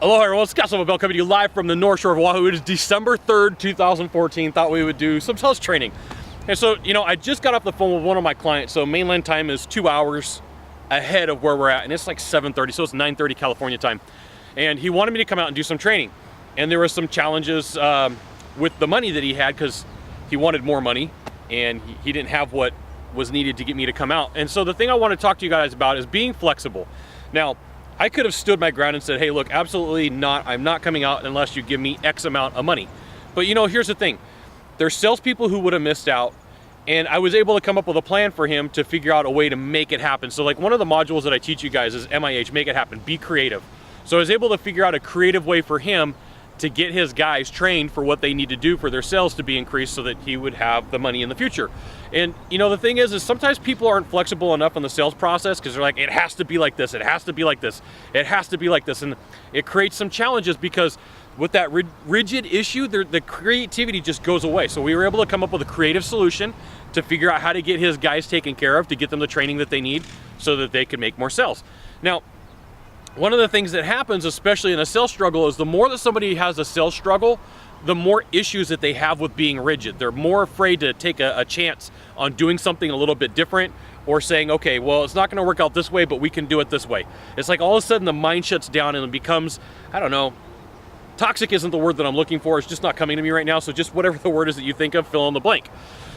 Aloha everyone, Scott Sylvan Bell coming to you live from the North Shore of Oahu. It is December 3rd, 2014. Thought we would do some sales training. And so, I just got off the phone with one of my clients. So mainland time is 2 hours ahead of where we're at. And it's like 7:30, so it's 9:30 California time. And he wanted me to come out and do some training. And there were some challenges with the money that he had because he wanted more money. And he didn't have what was needed to get me to come out. And so the thing I want to talk to you guys about is being flexible. Now, I could have stood my ground and said, hey, look, absolutely not. I'm not coming out unless you give me X amount of money. But here's the thing. There's salespeople who would have missed out, and I was able to come up with a plan for him to figure out a way to make it happen. So like one of the modules that I teach you guys is MIH, make it happen, be creative. So I was able to figure out a creative way for him to get his guys trained for what they need to do for their sales to be increased so that he would have the money in the future. And the thing is sometimes people aren't flexible enough in the sales process because they're like, it has to be like this, it has to be like this, it has to be like this. And it creates some challenges because with that rigid issue, the creativity just goes away. So we were able to come up with a creative solution to figure out how to get his guys taken care of, to get them the training that they need so that they can make more sales. Now, one of the things that happens, especially in a sales struggle, is the more that somebody has a sales struggle, the more issues that they have with being rigid. They're more afraid to take a chance on doing something a little bit different or saying, okay, well, it's not gonna work out this way, but we can do it this way. It's like all of a sudden the mind shuts down and it becomes, I don't know, toxic isn't the word that I'm looking for. It's just not coming to me right now. So just whatever the word is that you think of, fill in the blank.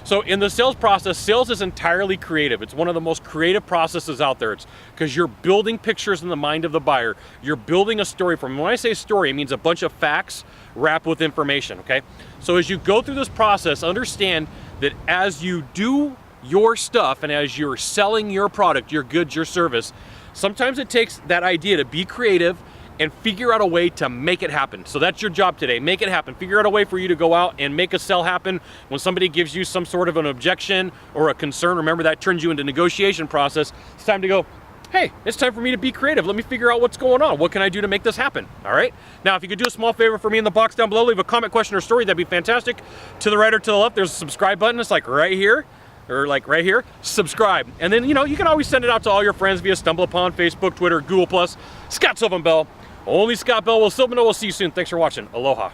So in the sales process, sales is entirely creative. It's one of the most creative processes out there. It's because you're building pictures in the mind of the buyer. You're building a story from, when I say story, it means a bunch of facts wrapped with information, okay? So as you go through this process, understand that as you do your stuff and as you're selling your product, your goods, your service, sometimes it takes that idea to be creative and figure out a way to make it happen. So that's your job today, make it happen. Figure out a way for you to go out and make a sell happen. When somebody gives you some sort of an objection or a concern, remember that turns you into negotiation process. It's time to go, hey, it's time for me to be creative. Let me figure out what's going on. What can I do to make this happen? All right? Now, if you could do a small favor for me in the box down below, leave a comment, question, or story, that'd be fantastic. To the right or to the left, there's a subscribe button. It's like right here, or like right here, subscribe. And then, you can always send it out to all your friends via StumbleUpon, Facebook, Twitter, Google+. Scott Sylvan Bell. Only Scott Bell will Sylvan. We'll see you soon. Thanks for watching. Aloha.